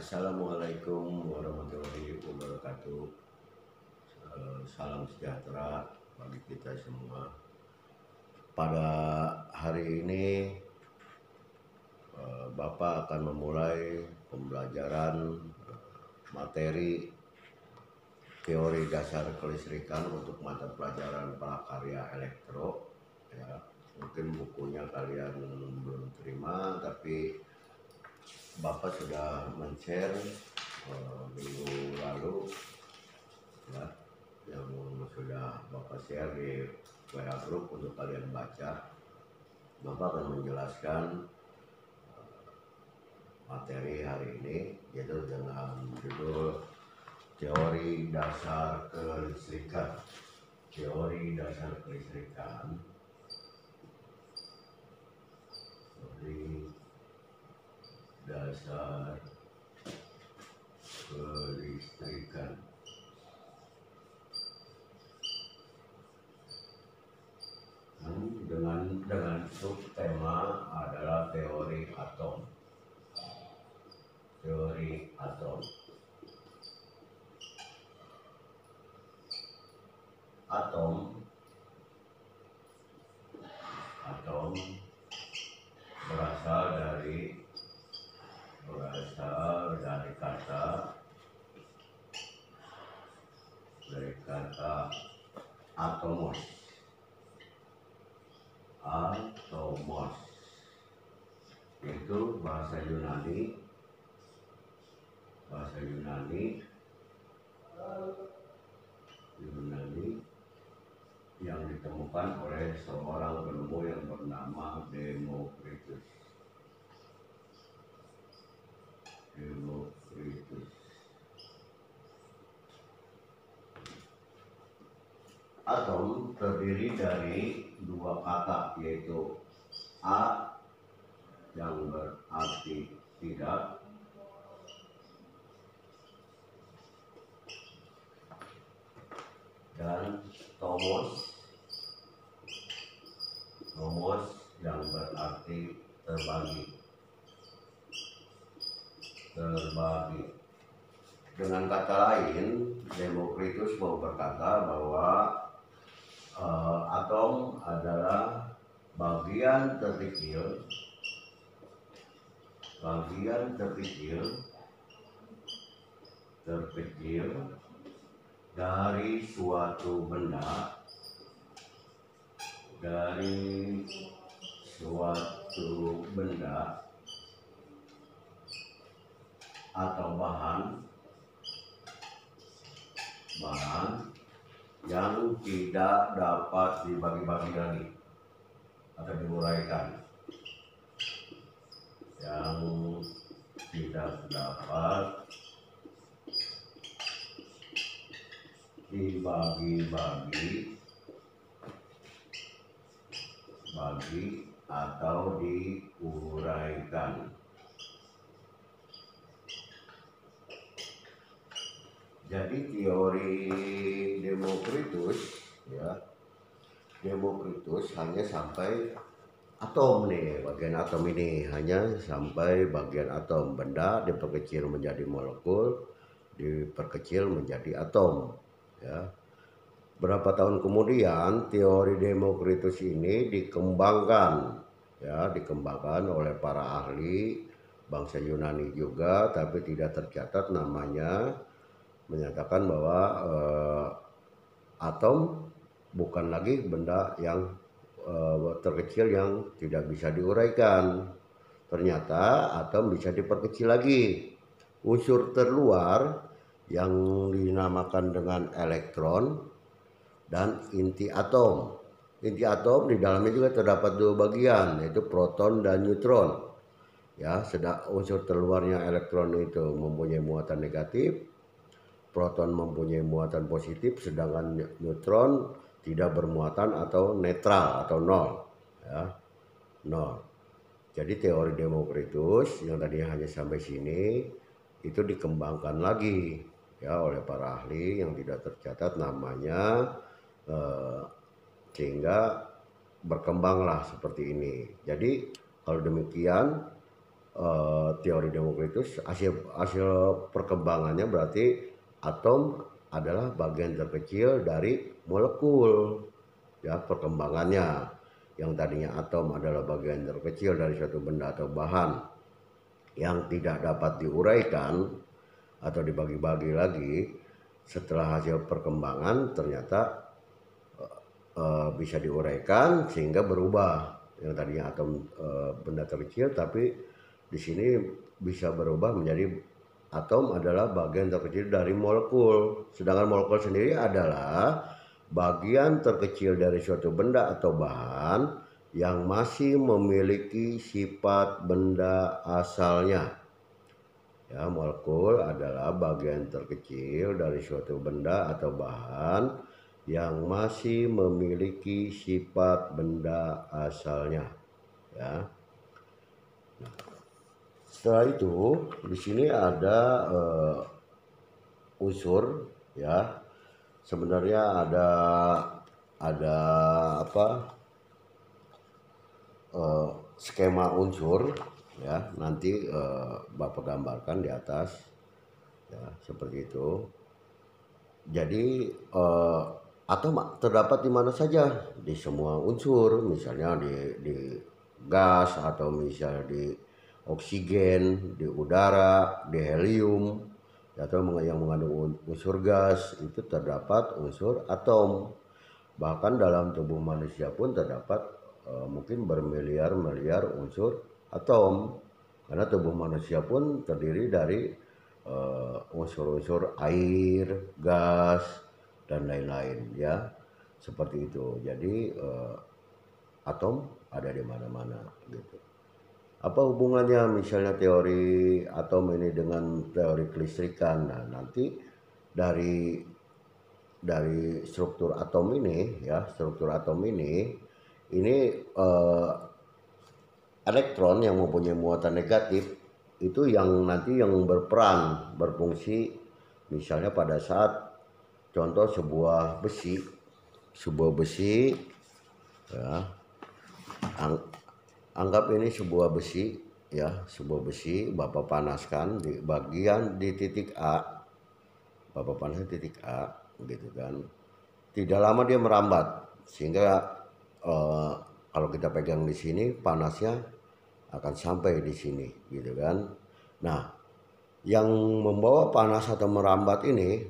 Assalamualaikum warahmatullahi wabarakatuh. Salam sejahtera bagi kita semua. Pada hari ini Bapak akan memulai pembelajaran materi teori dasar kelistrikan untuk mata pelajaran prakarya elektro. Ya, mungkin bukunya kalian belum terima, tapi Bapak sudah men-share minggu lalu, ya, yang sudah Bapak share di WA group untuk kalian baca. Bapak akan menjelaskan materi hari ini, yaitu dengan judul teori dasar kelistrikan. Teori dasar kelistrikan. Dasar kelistrikan. Dengan subtema adalah teori atom. Teori atom. Atom berasal dari kata atomos. Itu bahasa Yunani yang ditemukan oleh seorang penemu yang bernama Demokritus. Atom terdiri dari dua kata, yaitu A yang berarti tidak dan tomos yang berarti terbagi. Dengan kata lain, Demokritus mau berkata bahwa atom adalah bagian terkecil dari suatu benda atau bahan yang tidak dapat dibagi-bagi lagi atau diuraikan, yang tidak dapat dibagi-bagi atau diuraikan. Jadi teori Demokritus hanya sampai atom nih, bagian atom ini hanya sampai bagian atom. Benda diperkecil menjadi molekul, diperkecil menjadi atom. Ya. Berapa tahun kemudian teori Demokritus ini dikembangkan oleh para ahli bangsa Yunani juga, tapi tidak tercatat namanya, menyatakan bahwa atom bukan lagi benda yang terkecil yang tidak bisa diuraikan. Ternyata atom bisa diperkecil lagi. Unsur terluar yang dinamakan dengan elektron dan inti atom. Inti atom di dalamnya juga terdapat dua bagian, yaitu proton dan neutron. Ya, unsur terluarnya elektron itu mempunyai muatan negatif, proton mempunyai muatan positif, sedangkan neutron tidak bermuatan atau netral atau nol. Ya, nol. Jadi teori Demokritus yang tadinya hanya sampai sini itu dikembangkan lagi ya oleh para ahli yang tidak tercatat namanya, sehingga berkembanglah seperti ini. Jadi kalau demikian teori Demokritus, hasil perkembangannya berarti atom adalah bagian terkecil dari molekul, ya perkembangannya. Yang tadinya atom adalah bagian terkecil dari suatu benda atau bahan yang tidak dapat diuraikan atau dibagi-bagi lagi, setelah hasil perkembangan ternyata bisa diuraikan sehingga berubah. Yang tadinya atom benda terkecil, tapi di sini bisa berubah menjadi atom adalah bagian terkecil dari molekul. Sedangkan molekul sendiri adalah bagian terkecil dari suatu benda atau bahan yang masih memiliki sifat benda asalnya. Ya, molekul adalah bagian terkecil dari suatu benda atau bahan yang masih memiliki sifat benda asalnya. Ya. Nah, setelah itu di sini ada unsur, ya. Sebenarnya ada apa? Skema unsur, ya. Nanti Bapak gambarkan di atas, ya, seperti itu. Jadi atom terdapat di mana saja, di semua unsur, misalnya di gas, atau misalnya di oksigen, di udara, di helium, atau yang mengandung unsur gas, itu terdapat unsur atom. Bahkan dalam tubuh manusia pun terdapat mungkin bermiliar-miliar unsur atom, karena tubuh manusia pun terdiri dari unsur-unsur air, gas, dan lain-lain, ya, seperti itu. Jadi atom ada di mana-mana gitu. Apa hubungannya misalnya teori atom ini dengan teori kelistrikan? Nah, nanti dari struktur atom ini, ya, struktur atom ini elektron yang mempunyai muatan negatif itu yang nanti yang berfungsi, misalnya pada saat contoh sebuah besi, ya, anggap ini sebuah besi, ya, sebuah besi Bapak panaskan di bagian di titik A, Bapak panaskan titik A, gitu kan. Tidak lama dia merambat, sehingga kalau kita pegang di sini panasnya akan sampai di sini, gitu kan. Nah, yang membawa panas atau merambat ini,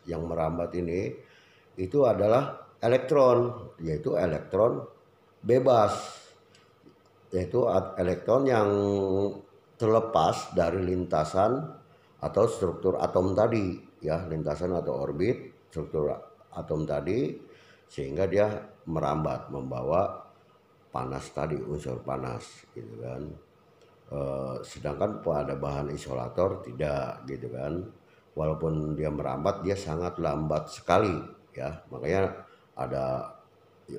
yang merambat ini itu adalah elektron, yaitu elektron bebas, yaitu elektron yang terlepas dari lintasan atau struktur atom tadi, ya, lintasan atau orbit struktur atom tadi, sehingga dia merambat membawa panas tadi, unsur panas, gitu kan. Sedangkan pada bahan isolator tidak, gitu kan. Walaupun dia merambat, dia sangat lambat sekali, ya. Makanya ada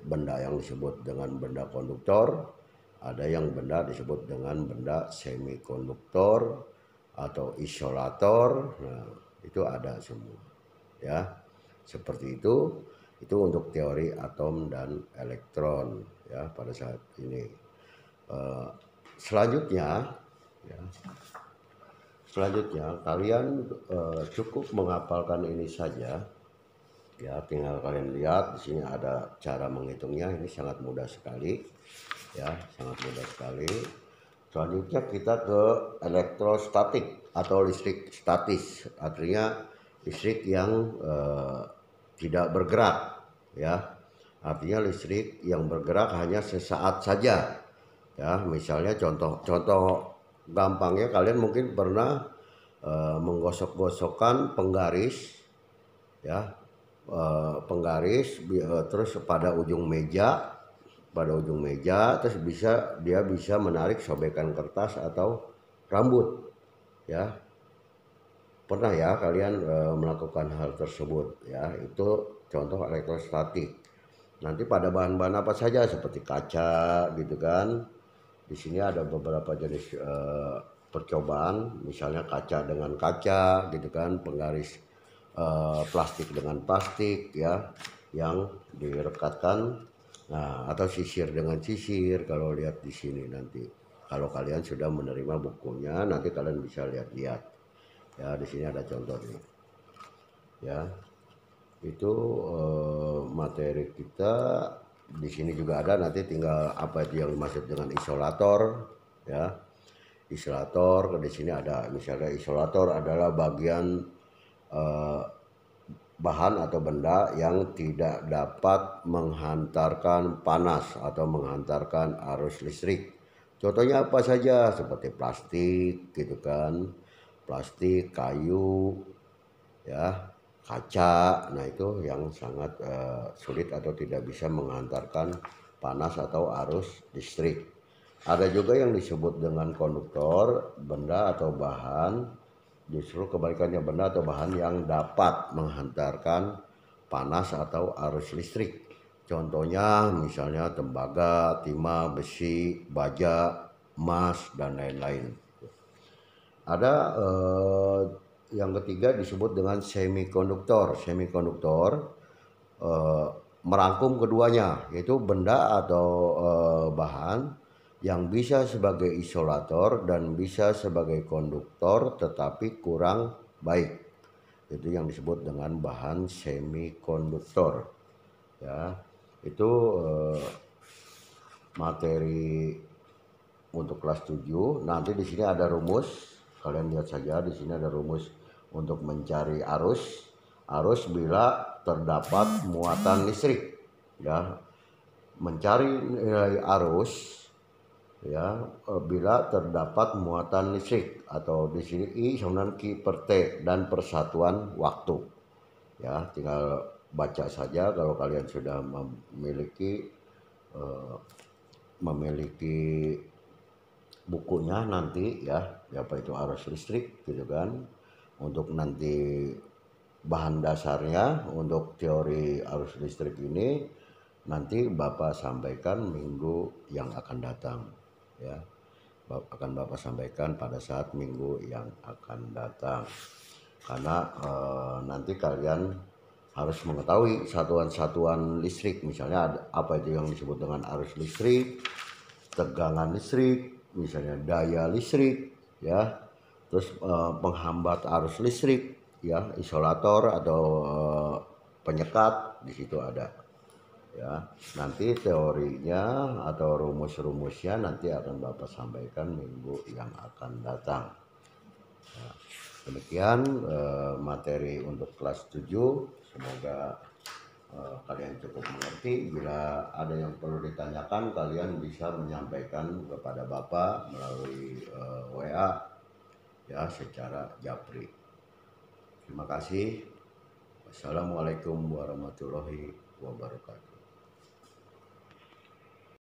benda yang disebut dengan benda konduktor, ada yang benda disebut dengan benda semikonduktor atau isolator. Nah, itu ada semua, ya, seperti itu. Itu untuk teori atom dan elektron, ya, pada saat ini. Selanjutnya kalian cukup menghafalkan ini saja, ya. Tinggal kalian lihat di sini ada cara menghitungnya. Ini sangat mudah sekali, ya, sangat mudah sekali. Selanjutnya kita ke elektrostatik atau listrik statis, artinya listrik yang tidak bergerak, ya. Artinya listrik yang bergerak hanya sesaat saja, ya. Misalnya contoh gampangnya, kalian mungkin pernah menggosok-gosokkan penggaris, ya, terus pada ujung meja, terus dia bisa menarik sobekan kertas atau rambut, ya. Pernah ya kalian melakukan hal tersebut, ya. Itu contoh elektrostatik. Nanti pada bahan-bahan apa saja seperti kaca, gitu kan. Di sini ada beberapa jenis percobaan, misalnya kaca dengan kaca, gitu kan, penggaris plastik dengan plastik, ya, yang direkatkan. Nah, atau sisir dengan sisir, kalau lihat di sini nanti. Kalau kalian sudah menerima bukunya, nanti kalian bisa lihat-lihat. Ya, di sini ada contohnya. Ya, itu materi kita di sini juga ada. Nanti tinggal apa itu yang dimaksud dengan isolator. Ya, isolator di sini ada. Misalnya isolator adalah bagian bahan atau benda yang tidak dapat menghantarkan panas atau menghantarkan arus listrik. Contohnya apa saja, seperti plastik gitu kan, plastik, kayu, ya, kaca. Nah itu yang sangat sulit atau tidak bisa menghantarkan panas atau arus listrik. Ada juga yang disebut dengan konduktor, benda atau bahan, justru kebalikannya, benda atau bahan yang dapat menghantarkan panas atau arus listrik. Contohnya misalnya tembaga, timah, besi, baja, emas, dan lain-lain. Ada yang ketiga disebut dengan semikonduktor. Semikonduktor merangkum keduanya, yaitu benda atau bahan yang bisa sebagai isolator dan bisa sebagai konduktor tetapi kurang baik. Itu yang disebut dengan bahan semikonduktor. Ya, itu materi untuk kelas 7. Nanti di sini ada rumus. Kalian lihat saja, di sini ada rumus untuk mencari arus. Arus bila terdapat muatan listrik. Ya, mencari nilai arus ya bila terdapat muatan listrik, atau di sini I sama dengan Q per T dan persatuan waktu. Ya, tinggal baca saja kalau kalian sudah memiliki bukunya nanti ya, apa itu arus listrik gitu kan. Untuk nanti bahan dasarnya untuk teori arus listrik ini nanti Bapak sampaikan minggu yang akan datang ya. Akan Bapak sampaikan pada saat minggu yang akan datang, karena nanti kalian harus mengetahui satuan-satuan listrik. Misalnya ada apa itu yang disebut dengan arus listrik, tegangan listrik, misalnya daya listrik ya, terus penghambat arus listrik ya, isolator atau penyekat, di situ ada ya. Nanti teorinya atau rumus-rumusnya nanti akan Bapak sampaikan minggu yang akan datang. Ya, demikian materi untuk kelas 7. Semoga kalian cukup mengerti. Bila ada yang perlu ditanyakan, kalian bisa menyampaikan kepada Bapak melalui WA ya, secara japri. Terima kasih. Wassalamualaikum warahmatullahi wabarakatuh.